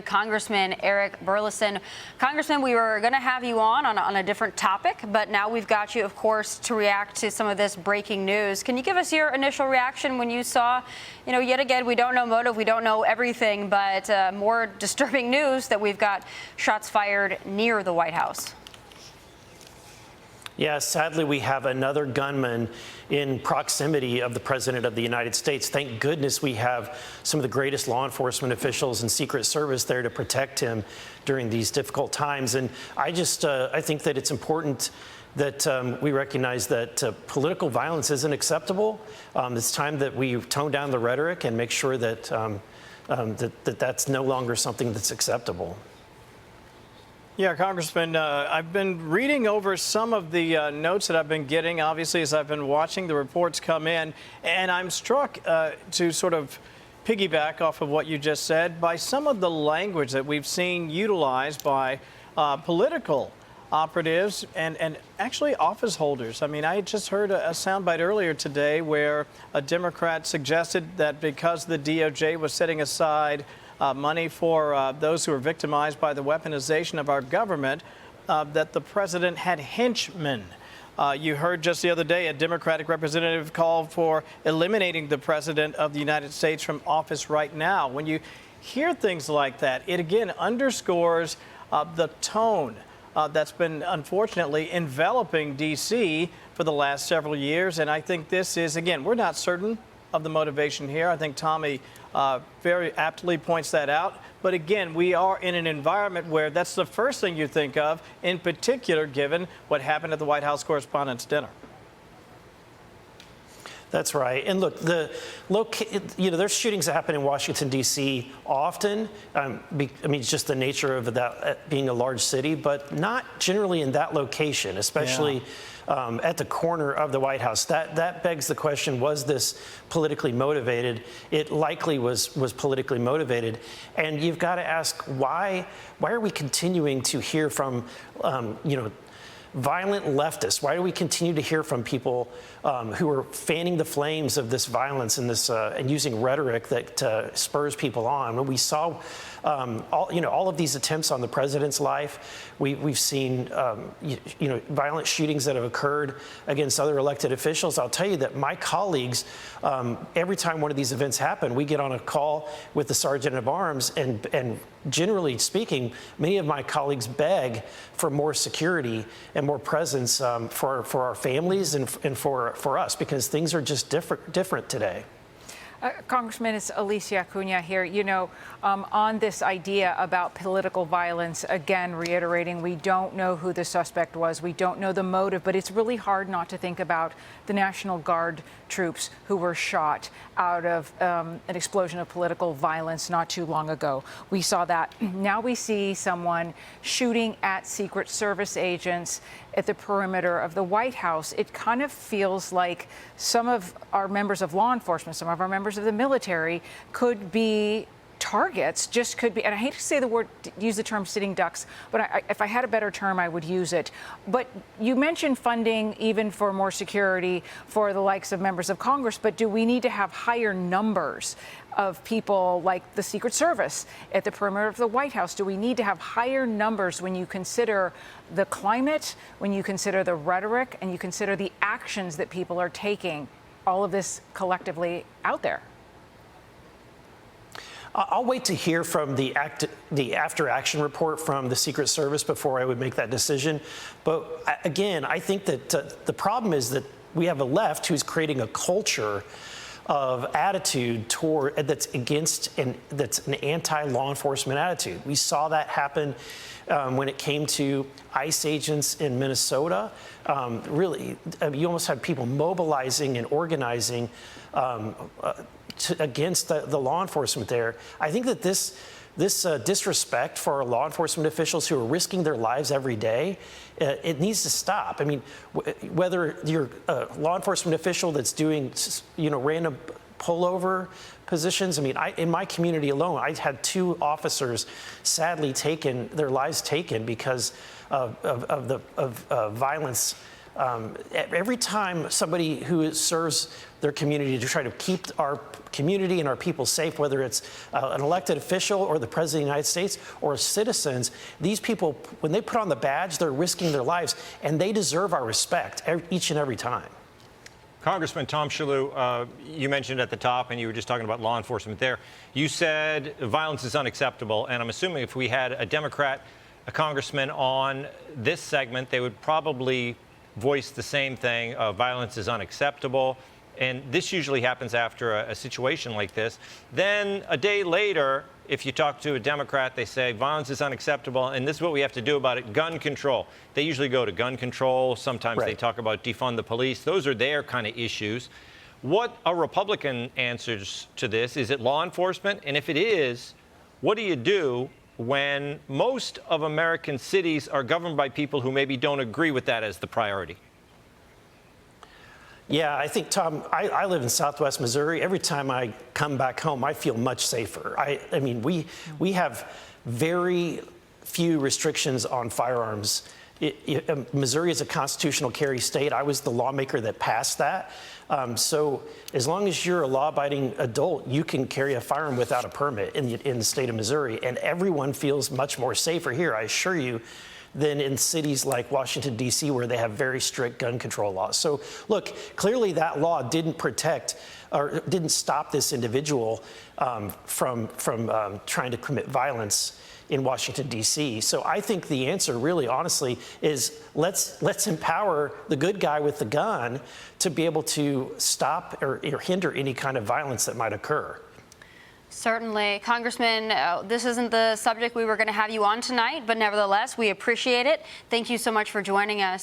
Congressman Eric Burlison. Congressman, we were going to have you on a different topic, but now we've got you, of course, to react to some of this breaking news. Can you give us your initial reaction when you saw, yet again, we don't know motive, we don't know everything, but more disturbing news that we've got shots fired near the White House? Yeah, sadly, we have another gunman in proximity of the President of the United States. Thank goodness we have some of the greatest law enforcement officials and Secret Service there to protect him during these difficult times. And I think that it's important that we recognize that political violence isn't acceptable. It's time that we tone down the rhetoric and make sure that that's no longer something that's acceptable. Yeah, Congressman, I've been reading over some of the notes that I've been getting, obviously, as I've been watching the reports come in, and I'm struck to sort of piggyback off of what you just said by some of the language that we've seen utilized by political operatives and actually office holders. I mean, I just heard a soundbite earlier today where a Democrat suggested that because the DOJ was setting aside money for those who are victimized by the weaponization of our government, that the president had henchmen. You heard just the other day a Democratic representative call for eliminating the president of the United States from office right now. When you hear things like that, it again underscores the tone that's been unfortunately enveloping D.C. for the last several years. And I think this is, again, we're not certain of the motivation here. I think Tommy very aptly points that out. But again, we are in an environment where that's the first thing you think of, in particular, given what happened at the White House Correspondents' Dinner. That's right. And look, there's shootings that happen in Washington, D.C. often. It's just the nature of that being a large city, but not generally in that location, especially at the corner of the White House. That begs the question, was this politically motivated? It likely was politically motivated. And you've got to ask, why are we continuing to hear from, violent leftists? Why do we continue to hear from people who are fanning the flames of this violence and this and using rhetoric that spurs people on? When we saw all of these attempts on the president's life, we've seen violent shootings that have occurred against other elected officials. I'll tell you that my colleagues, every time one of these events happen, we get on a call with the Sergeant of Arms, and generally speaking, many of my colleagues beg for more security and more presence for our families and for us, because things are just different today. Congressman, it's Alicia Acuna here. On this idea about political violence, again, reiterating, we don't know who the suspect was. We don't know the motive, but it's really hard not to think about the National Guard troops who were shot out of an explosion of political violence not too long ago. We saw that. Now we see someone shooting at Secret Service agents at the perimeter of the White House. It kind of feels like some of our members of law enforcement, some of our members of the military could be targets, just could be, and I hate to say use the term sitting ducks, but if I had a better term, I would use it. But you mentioned funding even for more security for the likes of members of Congress, but do we need to have higher numbers of people like the Secret Service at the perimeter of the White House? Do we need to have higher numbers when you consider the climate, when you consider the rhetoric, and you consider the actions that people are taking, all of this collectively out there? I'll wait to hear from the after-action report from the Secret Service before I would make that decision. But again, I think that the problem is that we have a left who's creating a culture of attitude that's against and that's an anti-law enforcement attitude. We saw that happen when it came to ICE agents in Minnesota. Really, you almost had people mobilizing and organizing against the law enforcement there. I think that this disrespect for our law enforcement officials who are risking their lives every day, it needs to stop. I mean, whether you're a law enforcement official that's doing, random pullover positions. I mean, in my community alone, I had 2 officers sadly their lives taken because of violence Every time somebody who serves their community to try to keep our community and our people safe, whether it's an elected official or the President of the United States or citizens, these people, when they put on the badge, they're risking their lives, and they deserve our respect each and every time. Congressman Tom Shalhoub, you mentioned at the top, and you were just talking about law enforcement there, you said violence is unacceptable, and I'm assuming if we had a Democrat, a congressman on this segment, they would probably voice the same thing, violence is unacceptable. And this usually happens after a situation like this. Then a day later, if you talk to a Democrat, they say violence is unacceptable, and this is what we have to do about it, gun control. They usually go to gun control. Sometimes they talk about defund the police. Those are their kind of issues. What are Republican answers to this? Is it law enforcement? And if it is, what do you do when most of American cities are governed by people who maybe don't agree with that as the priority? Yeah, I think, Tom, I live in Southwest Missouri. Every time I come back home, I feel much safer. I mean, we have very few restrictions on firearms. Missouri is a constitutional carry state. I was the lawmaker that passed that. So as long as you're a law-abiding adult, you can carry a firearm without a permit in the state of Missouri. And everyone feels much more safer here, I assure you, than in cities like Washington, D.C., where they have very strict gun control laws. So, look, clearly that law didn't protect or didn't stop this individual from trying to commit violence in Washington, D.C. So I think the answer really, honestly, is let's empower the good guy with the gun to be able to stop or hinder any kind of violence that might occur. Certainly. Congressman, this isn't the subject we were going to have you on tonight, but nevertheless, we appreciate it. Thank you so much for joining us.